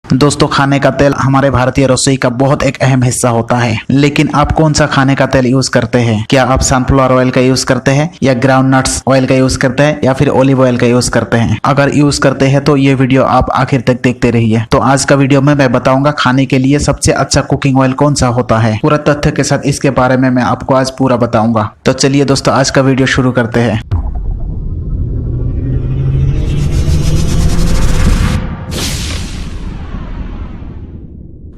दोस्तों, खाने का तेल हमारे भारतीय रसोई का बहुत एक अहम हिस्सा होता है। लेकिन आप कौन सा खाने का तेल यूज करते हैं? क्या आप सनफ्लावर ऑयल का यूज करते हैं, या ग्राउंड नट्स ऑयल का यूज करते हैं, या फिर ऑलिव ऑयल का यूज करते हैं? अगर यूज करते हैं तो ये वीडियो आप आखिर तक देखते रहिए। तो आज का वीडियो में मैं बताऊंगा खाने के लिए सबसे अच्छा कुकिंग ऑयल कौन सा होता है। पूरा तथ्य के साथ इसके बारे में मैं आपको आज पूरा बताऊंगा। तो चलिए दोस्तों, आज का वीडियो शुरू करते हैं।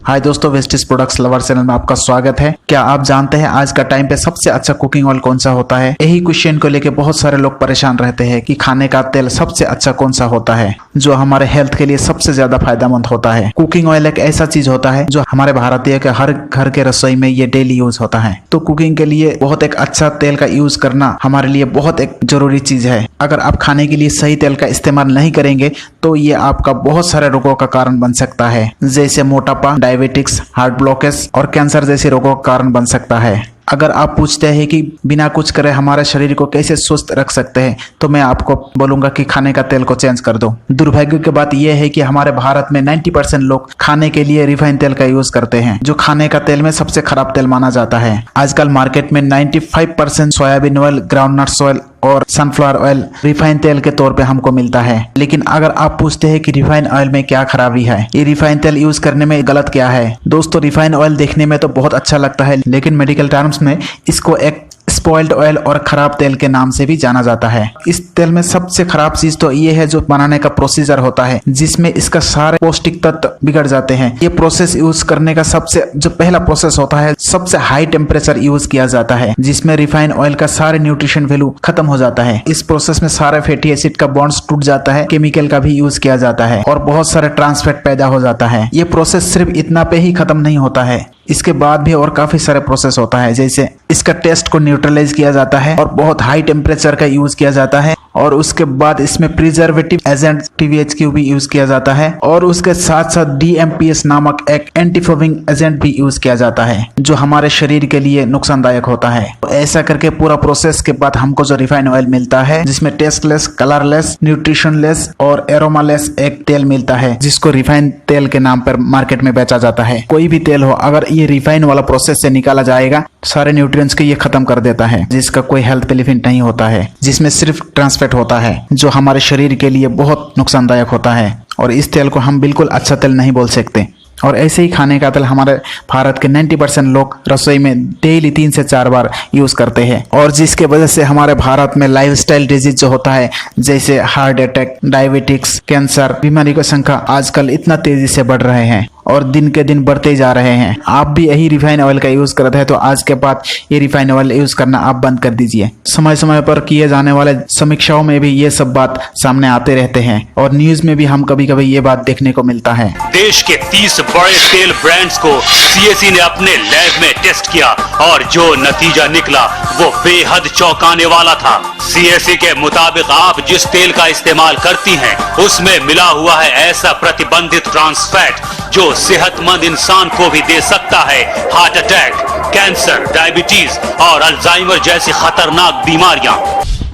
हाय दोस्तों, वेस्टिज प्रोडक्ट्स लवर चैनल में आपका स्वागत है। क्या आप जानते हैं आज का टाइम पे सबसे अच्छा कुकिंग ऑयल कौन सा होता है? यही क्वेश्चन को लेके बहुत सारे लोग परेशान रहते हैं कि खाने का तेल सबसे अच्छा कौन सा होता है जो हमारे हेल्थ के लिए सबसे ज्यादा फायदेमंद होता है। कुकिंग ऑयल एक ऐसा चीज होता है जो हमारे भारतीय के हर घर के रसोई में ये डेली यूज होता है। तो कुकिंग के लिए बहुत एक अच्छा तेल का यूज करना हमारे लिए बहुत एक जरूरी चीज है। अगर आप खाने के लिए सही तेल का इस्तेमाल नहीं करेंगे तो ये आपका बहुत सारे रोगों का कारण बन सकता है, जैसे मोटापा, डायबिटिक्स, हार्ट ब्लॉकेज और कैंसर जैसे रोगों का कारण बन सकता है। अगर आप पूछते हैं कि बिना कुछ करे हमारे शरीर को कैसे स्वस्थ रख सकते हैं, तो मैं आपको बोलूंगा कि खाने का तेल को चेंज कर दो। दुर्भाग्य की बात यह है कि हमारे भारत में 90% लोग खाने के लिए रिफाइंड तेल का यूज करते हैं, जो खाने का तेल में सबसे खराब तेल माना जाता है। आजकल मार्केट में 95% soybean oil, ground nuts oil और सनफ्लावर ऑयल रिफाइंड तेल के तौर पे हमको मिलता है। लेकिन अगर आप पूछते हैं कि रिफाइंड ऑयल में क्या खराबी है, ये रिफाइंड तेल यूज करने में गलत क्या है? दोस्तों, रिफाइंड ऑयल देखने में तो बहुत अच्छा लगता है, लेकिन मेडिकल टर्म्स में इसको एक स्पॉइल्ड ऑयल और खराब तेल के नाम से भी जाना जाता है। इस तेल में सबसे खराब चीज तो ये है जो बनाने का प्रोसीजर होता है, जिसमें इसका सारे पौष्टिक तत्व बिगड़ जाते हैं। ये प्रोसेस यूज करने का सबसे जो पहला प्रोसेस होता है, सबसे हाई टेम्परेचर यूज किया जाता है, जिसमें रिफाइंड ऑयल का सारे न्यूट्रिशन वैल्यू खत्म हो जाता है। इस प्रोसेस में सारे फैटी एसिड का बॉन्ड्स टूट जाता है, केमिकल का भी यूज किया जाता है और बहुत सारे ट्रांस फैट पैदा हो जाता है। ये प्रोसेस सिर्फ इतना पे ही खत्म नहीं होता है, इसके बाद भी और काफी सारे प्रोसेस होता है, जैसे इसका टेस्ट को न्यूट्रलाइज किया जाता है और बहुत हाई टेम्परेचर का यूज किया जाता है, और उसके बाद इसमें प्रिजर्वेटिव एजेंट THQ भी यूज किया जाता है, और उसके साथ साथ DMPS नामक एक एंटीफोबिंग एजेंट भी यूज किया जाता है, जो हमारे शरीर के लिए नुकसानदायक होता है। तो ऐसा करके पूरा प्रोसेस के बाद हमको जो रिफाइंड ऑयल मिलता है, जिसमें टेस्टलेस, कलरलेस, न्यूट्रिशनलेस और एरोमालेस एक तेल मिलता है, जिसको रिफाइंड तेल के नाम पर मार्केट में बेचा जाता है। कोई भी तेल हो, अगर ये रिफाइंड वाला प्रोसेस से निकाला जाएगा, सारे न्यूट्रिएंट्स को ये खत्म कर देता है, जिसका कोई हेल्थ बेनिफिट नहीं होता है, जिसमें सिर्फ ट्रांसफैट होता है, जो हमारे शरीर के लिए बहुत नुकसानदायक होता है। और इस तेल को हम बिल्कुल अच्छा तेल नहीं बोल सकते। और ऐसे ही खाने का तेल हमारे भारत के 90% लोग रसोई में डेली 3 से 4 बार यूज करते हैं, और जिसके वजह से हमारे भारत में लाइफस्टाइल डिजीज जो होता है, जैसे हार्ट अटैक, डायबिटिक्स, कैंसर बीमारी की संख्या आजकल इतना तेजी से बढ़ रहे हैं और दिन के दिन बढ़ते जा रहे हैं। आप भी यही रिफाइंड ऑयल का यूज करते हैं, तो आज के बाद ये रिफाइंड ऑयल यूज करना आप बंद कर दीजिए। समय समय पर किए जाने वाले समीक्षाओं में भी ये सब बात सामने आते रहते हैं, और न्यूज में भी हम कभी कभी ये बात देखने को मिलता है। देश के 30 बड़े तेल ब्रांड्स को CSE ने अपने लैब में टेस्ट किया, और जो नतीजा निकला वो बेहद चौंकाने वाला था। CSE के मुताबिक आप जिस तेल का इस्तेमाल करती हैं, उसमें मिला हुआ है ऐसा प्रतिबंधित ट्रांस फैट जो सेहतमंद इंसान को भी दे सकता है हार्ट अटैक, कैंसर, डायबिटीज और अल्जाइमर जैसी खतरनाक बीमारियां।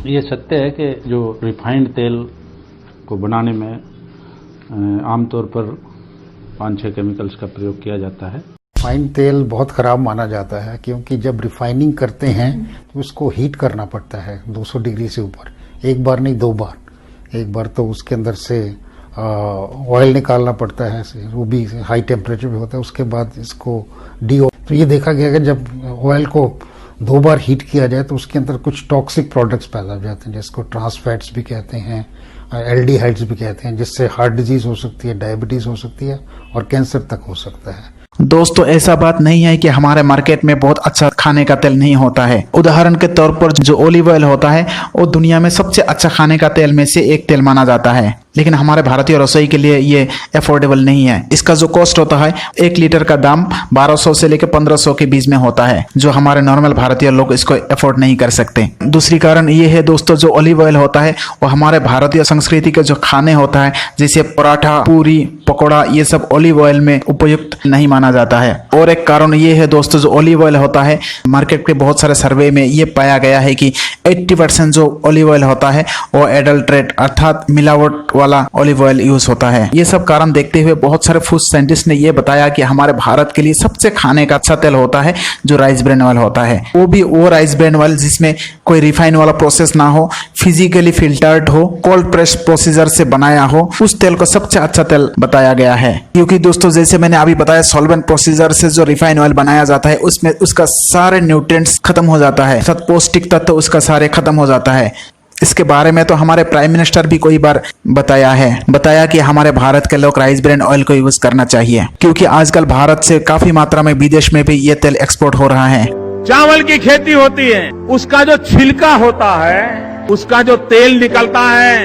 ये सत्य है कि जो रिफाइंड तेल को बनाने में आमतौर पर 5-6 केमिकल्स का प्रयोग किया जाता है। रिफाइंड तेल बहुत खराब माना जाता है, क्योंकि जब रिफाइनिंग करते हैं तो उसको हीट करना पड़ता है 200 डिग्री से ऊपर, एक बार नहीं 2 बार। एक बार तो उसके अंदर से ऑयल निकालना पड़ता है, वो भी हाई टेम्परेचर पे होता है। उसके बाद इसको तो ये देखा गया कि जब ऑयल को 2 बार हीट किया जाए तो उसके अंदर कुछ टॉक्सिक प्रोडक्ट्स पैदा हो जाते हैं, जिसको ट्रांस फैट्स भी कहते हैं, एल्डिहाइड्स भी कहते हैं, जिससे हार्ट डिजीज हो सकती है, डायबिटीज हो सकती है और कैंसर तक हो सकता है। दोस्तों, ऐसा बात नहीं है कि हमारे मार्केट में बहुत अच्छा खाने का तेल नहीं होता है। उदाहरण के तौर पर जो ऑलिव ऑयल होता है, वो दुनिया में सबसे अच्छा खाने का तेल में से एक तेल माना जाता है, लेकिन हमारे भारतीय रसोई के लिए ये अफोर्डेबल नहीं है। इसका जो कॉस्ट होता है, 1 लीटर का दाम 1200 से लेकर 1500 के बीच में होता है, जो हमारे नॉर्मल भारतीय लोग इसको अफोर्ड नहीं कर सकते। दूसरी कारण ये है दोस्तों, जो ऑलिव ऑयल होता है वो हमारे भारतीय संस्कृति के जो खाने होता है, जैसे पराठा, पूरी, पकौड़ा, ये सब ऑलिव ऑयल में उपयुक्त नहीं माना जाता है। और एक कारण ये है दोस्तों, जो ऑलिव ऑयल होता है, मार्केट के बहुत सारे सर्वे में ये पाया गया है कि 80% जो ऑलिव ऑयल होता है वो एडल्ट्रेट अर्थात मिलावट वाला ऑलिव ऑयल यूज होता है। ये सब कारण देखते हुए बहुत सारे फूड साइंटिस्ट ने ये बताया कि हमारे भारत के लिए सबसे खाने का अच्छा तेल होता है जो राइस ब्रेन ऑयल होता है, वो भी वो राइस ब्रेन ऑयल जिसमें कोई रिफाइन वाला प्रोसेस ना हो, फिजिकली फिल्टर्ड हो, कोल्ड प्रेस प्रोसीजर से बनाया हो, उस तेल को सबसे अच्छा तेल बताया गया है। क्योंकि दोस्तों जैसे मैंने अभी बताया सॉल्वेंट प्रोसीजर से जो रिफाइन ऑयल बनाया जाता है उसमें उसका सारे न्यूट्रिएंट्स खत्म हो जाता है, पौष्टिक तत्व उसका सारे खत्म हो जाता है। इसके बारे में तो हमारे प्राइम मिनिस्टर भी कई बार बताया कि हमारे भारत के लोग राइस ब्रेन ऑयल को यूज करना चाहिए, क्योंकि आजकल भारत से काफी मात्रा में विदेश में भी ये तेल एक्सपोर्ट हो रहा है। चावल की खेती होती है, उसका जो छिलका होता है, उसका जो तेल निकलता है,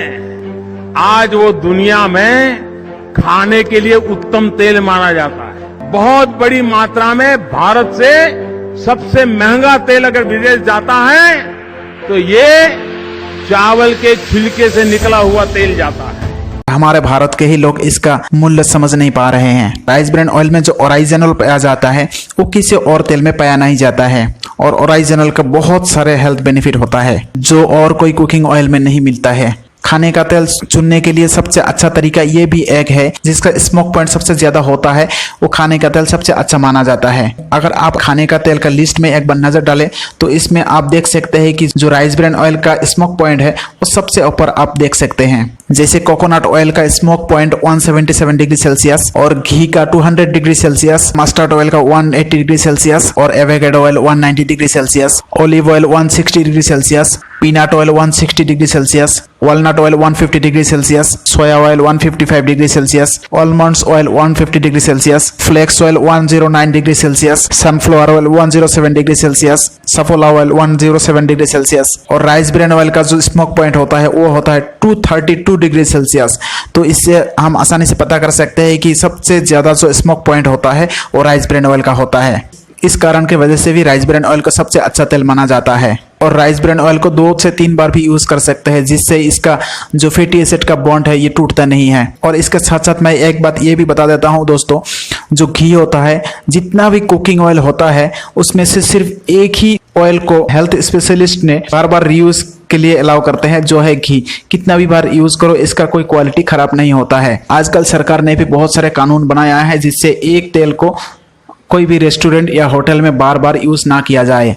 आज वो दुनिया में खाने के लिए उत्तम तेल माना जाता है। बहुत बड़ी मात्रा में भारत से सबसे महंगा तेल अगर विदेश जाता है तो ये चावल के छिलके से निकला हुआ तेल जाता है। हमारे भारत के ही लोग इसका मूल्य समझ नहीं पा रहे हैं। राइस ब्रेन ऑयल में जो ओरिजिनल पाया जाता है वो किसी और तेल में पाया नहीं जाता है, और ओरिजिनल का बहुत सारे हेल्थ बेनिफिट होता है जो और कोई कुकिंग ऑयल में नहीं मिलता है। खाने का तेल चुनने के लिए सबसे अच्छा तरीका ये भी एक है जिसका स्मोक पॉइंट सबसे ज्यादा होता है, वो खाने का तेल सबसे अच्छा माना जाता है। अगर आप खाने का तेल का लिस्ट में एक बार नजर डालें तो इसमें आप देख सकते हैं कि जो राइस ब्रेन ऑयल का स्मोक पॉइंट है वो सबसे ऊपर आप देख सकते हैं। जैसे कोकोनट ऑयल का स्मोक पॉइंट 177 डिग्री सेल्सियस और घी का 200 डिग्री सेल्सियस, मस्टर्ड ऑयल का 180 डिग्री सेल्सियस और avocado oil 190 degree Celsius, olive oil 160 degree Celsius, peanut oil 160 degree Celsius, walnut oil 150 degree Celsius, soya oil 155 degree Celsius, almonds oil 150 degree Celsius, flax oil 109 degree Celsius, sunflower oil 107 degree Celsius, safflower oil 107 degree Celsius और rice bran oil का जो smoke point होता है वो होता है 232 degree Celsius. तो इससे हम आसानी से पता कर सकते हैं कि सबसे ज्यादा जो स्मोक पॉइंट होता है वो राइस ब्रेन ऑयल का होता है। इस कारण की वजह से भी राइस ब्रेन ऑयल को सबसे अच्छा तेल माना जाता है, और राइस ब्रेन ऑयल को 2 से 3 बार भी यूज कर सकते हैं जिससे इसका जो फैटी एसिड का बॉन्ड है ये टूटता नहीं है। और इसके साथ साथ मैं एक बात ये भी बता देता हूँ दोस्तों, जो घी होता है, जितना भी कुकिंग ऑयल होता है उसमें से सिर्फ एक ही ऑयल को हेल्थ स्पेशलिस्ट ने बार बार रीयूज के लिए अलाउ करते हैं, जो है घी। कितना भी बार यूज करो इसका कोई क्वालिटी खराब नहीं होता है। आजकल सरकार ने भी बहुत सारे कानून बनाया है जिससे एक तेल को कोई भी रेस्टोरेंट या होटल में बार बार यूज ना किया जाए।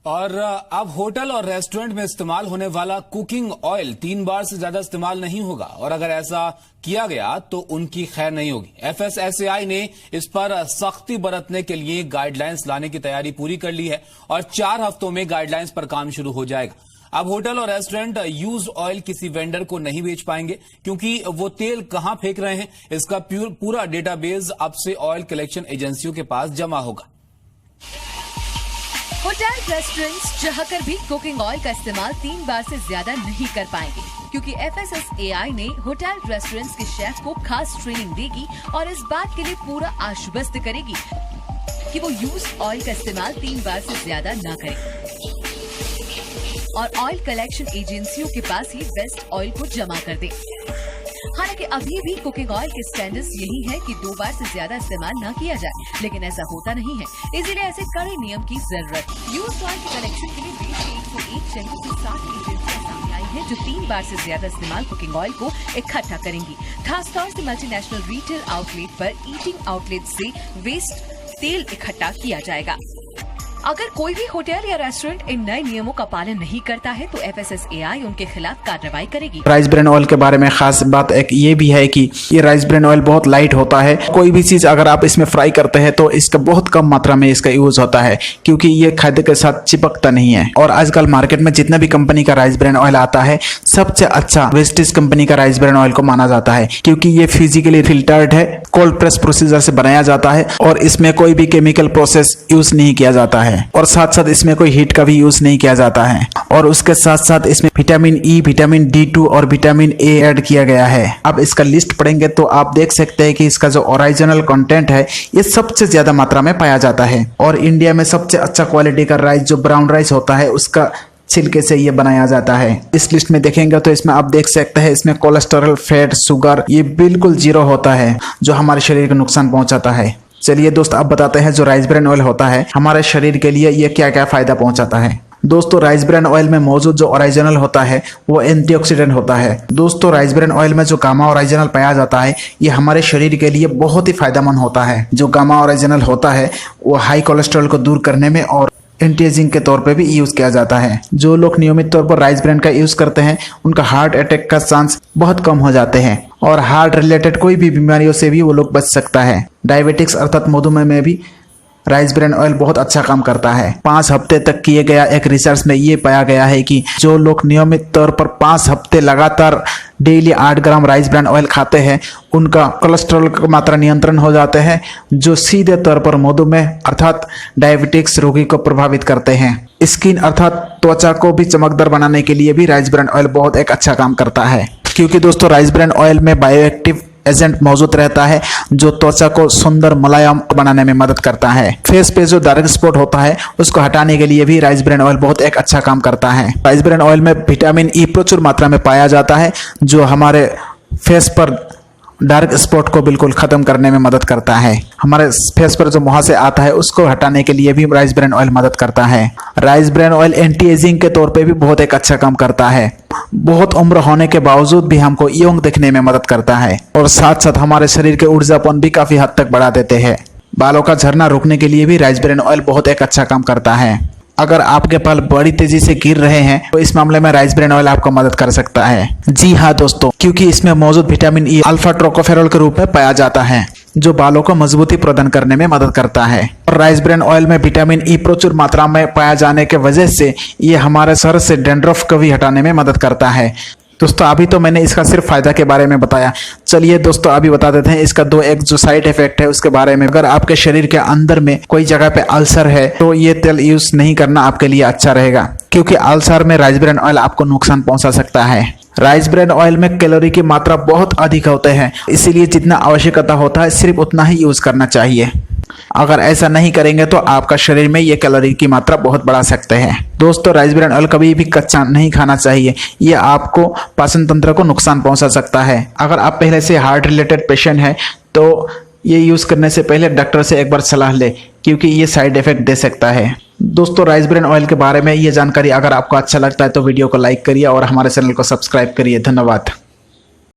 और अब होटल और रेस्टोरेंट में इस्तेमाल होने वाला कुकिंग ऑयल 3 बार से ज्यादा इस्तेमाल नहीं होगा, और अगर ऐसा किया गया तो उनकी खैर नहीं होगी। FSSAI ने इस पर सख्ती बरतने के लिए गाइडलाइंस लाने की तैयारी पूरी कर ली है और 4 हफ्तों में गाइडलाइंस पर काम शुरू हो जाएगा। अब होटल और रेस्टोरेंट यूज ऑयल किसी वेंडर को नहीं बेच पाएंगे, क्योंकि वो तेल कहां फेंक रहे हैं इसका पूरा डेटाबेस अब से ऑयल कलेक्शन एजेंसियों के पास जमा होगा। होटल रेस्टोरेंट्स चाहकर भी कुकिंग ऑयल का इस्तेमाल 3 बार से ज्यादा नहीं कर पाएंगे, क्योंकि FSSAI ने होटल रेस्टोरेंट्स के शेफ को खास ट्रेनिंग देगी और इस बात के लिए पूरा आश्वस्त करेगी कि वो यूज ऑयल का इस्तेमाल 3 बार से ज्यादा न करें और ऑयल कलेक्शन एजेंसियों के पास ही वेस्ट ऑयल को जमा कर दे। हालांकि अभी भी कुकिंग ऑयल के स्टैंडर्ड्स यही है कि 2 बार से ज्यादा इस्तेमाल न किया जाए, लेकिन ऐसा होता नहीं है, इसीलिए ऐसे कड़े नियम की जरूरत। यूज ऑयल के कलेक्शन के लिए देश के 101 शहरों से 60 एजेंसियां सामने आई हैं जो 3 बार से ज्यादा इस्तेमाल कुकिंग ऑयल को इकट्ठा करेंगी। खासतौर से मल्टीनेशनल रिटेल आउटलेट पर ईटिंग आउटलेट से वेस्ट तेल इकट्ठा किया जाएगा। अगर कोई भी होटल या रेस्टोरेंट इन नए नियमों का पालन नहीं करता है तो FSSAI उनके खिलाफ कार्रवाई करेगी। राइस ब्रेन ऑयल के बारे में खास बात एक ये भी है कि ये राइस ब्रेन ऑयल बहुत लाइट होता है। कोई भी चीज अगर आप इसमें फ्राई करते हैं तो इसका बहुत कम मात्रा में इसका यूज होता है, क्योंकि ये खाद्य के साथ चिपकता नहीं है। और आजकल मार्केट में जितना भी कंपनी का राइस ब्रेन ऑयल आता है सबसे अच्छा वेस्टिज कंपनी का राइस ब्रेन ऑयल को माना जाता है, क्योंकि ये फिजिकली फिल्टर्ड है, कोल्ड प्रेस प्रोसीजर से बनाया जाता है और इसमें कोई भी केमिकल प्रोसेस यूज नहीं किया जाता है, और साथ साथ इसमें कोई हीट का भी यूज नहीं किया जाता है। और उसके साथ साथ इसमें विटामिन ई, विटामिन D2 और विटामिन A ऐड किया गया है। अब इसका लिस्ट पढ़ेंगे तो आप देख सकते हैं कि इसका जो ओरिजिनल कंटेंट है ये सबसे ज्यादा मात्रा में पाया जाता है। और इंडिया में सबसे अच्छा क्वालिटी का राइस जो ब्राउन राइस होता है उसका छिलके से ये बनाया जाता है। इस लिस्ट में देखेंगे तो इसमें आप देख सकते हैं इसमें कोलेस्टेरॉल, फैट, शुगर ये बिल्कुल 0 होता है, जो हमारे शरीर को नुकसान पहुंचाता है। चलिए दोस्त अब बताते हैं जो राइस ब्रेन ऑयल होता है हमारे शरीर के लिए ये क्या क्या फायदा पहुंचाता है। दोस्तों राइस ब्रान ऑयल में मौजूद जो ओरिजिनल होता है वो एंटीऑक्सीडेंट होता है। दोस्तों राइस ब्रान ऑयल में जो गामा ओरिजिनल पाया जाता है ये हमारे शरीर के लिए बहुत ही फायदेमंद होता है। जो गामा ओरिजिनल होता है वो हाई कोलेस्ट्रॉल को दूर करने में और एंटी एजिंग के तौर पे भी यूज किया जाता है। जो लोग नियमित तौर पर राइस ब्रान का यूज करते हैं उनका हार्ट अटैक का चांस बहुत कम हो जाते हैं और हार्ट रिलेटेड कोई भी बीमारियों से भी वो लोग बच सकता है। डायबिटिक्स अर्थात मधुमेह में भी राइस ब्रान ऑयल बहुत अच्छा काम करता है। 5 हफ्ते तक किए गया एक रिसर्च में ये पाया गया है कि जो लोग नियमित तौर पर 5 हफ्ते लगातार डेली 8 ग्राम राइस ब्रान ऑयल खाते हैं उनका कोलेस्ट्रॉल की मात्रा नियंत्रण हो जाते हैं, जो सीधे तौर पर मधुमेह अर्थात डायबिटिक्स रोगी को प्रभावित करते हैं। स्किन अर्थात त्वचा को भी चमकदार बनाने के लिए भी राइस ब्रान ऑयल बहुत एक अच्छा काम करता है, क्योंकि दोस्तों राइस ब्रान ऑयल में बायोएक्टिव एजेंट मौजूद रहता है जो त्वचा को सुंदर मुलायम बनाने में मदद करता है। फेस पे जो डार्क स्पॉट होता है उसको हटाने के लिए भी राइस ब्रान ऑयल बहुत एक अच्छा काम करता है। राइस ब्रान ऑयल में विटामिन ई प्रचुर मात्रा में पाया जाता है जो हमारे फेस पर डार्क स्पॉट को बिल्कुल खत्म करने में मदद करता है। हमारे फेस पर जो मुहासे आता है उसको हटाने के लिए भी राइस ब्रान ऑयल मदद करता है। Rice bran oil anti ageing के तौर पे भी बहुत एक अच्छा काम करता है। बहुत उम्र होने के बावजूद भी हमको यंग दिखने में मदद करता है और साथ साथ हमारे शरीर के ऊर्जापन भी काफी हद तक बढ़ा देते हैं। बालों का झड़ना रोकने के लिए भी राइस ब्रान ऑयल बहुत एक अच्छा काम करता है। अगर आपके बाल बड़ी तेजी से गिर रहे हैं तो इस मामले में राइस ब्रान ऑयल आपको मदद कर सकता है। जी हाँ दोस्तों, क्योंकि इसमें मौजूद विटामिन ई अल्फा टोकोफेरॉल के रूप में पाया जाता है जो बालों को मजबूती प्रदान करने में मदद करता है। और राइस ब्रान ऑयल में विटामिन ई प्रचुर मात्रा में पाया जाने के वजह से ये हमारे सर से डैंड्रफ को भी हटाने में मदद करता है। दोस्तों अभी तो मैंने इसका सिर्फ फायदा के बारे में बताया, चलिए दोस्तों अभी बता देते हैं इसका एक जो साइड इफेक्ट है उसके बारे में। अगर आपके शरीर के अंदर में कोई जगह पे अल्सर है तो ये तेल यूज नहीं करना आपके लिए अच्छा रहेगा, क्योंकि अल्सर में राइस ब्रान ऑयल आपको नुकसान पहुंचा सकता है। राइस ब्रान ऑयल में कैलोरी की मात्रा बहुत अधिक होते हैं, इसीलिए जितना आवश्यकता होता है सिर्फ उतना ही यूज करना चाहिए। अगर ऐसा नहीं करेंगे तो आपका शरीर में ये कैलोरी की मात्रा बहुत बढ़ा सकते हैं। दोस्तों राइस ब्रान ऑयल कभी भी कच्चा नहीं खाना चाहिए, ये आपको पाचन तंत्र को नुकसान पहुंचा सकता है। अगर आप पहले से हार्ट रिलेटेड पेशेंट हैं तो ये यूज करने से पहले डॉक्टर से एक बार सलाह ले, क्योंकि ये साइड इफेक्ट दे सकता है। दोस्तों राइस ब्रान ऑयल के बारे में ये जानकारी अगर आपको अच्छा लगता है तो वीडियो को लाइक करिए और हमारे चैनल को सब्सक्राइब करिए। धन्यवाद।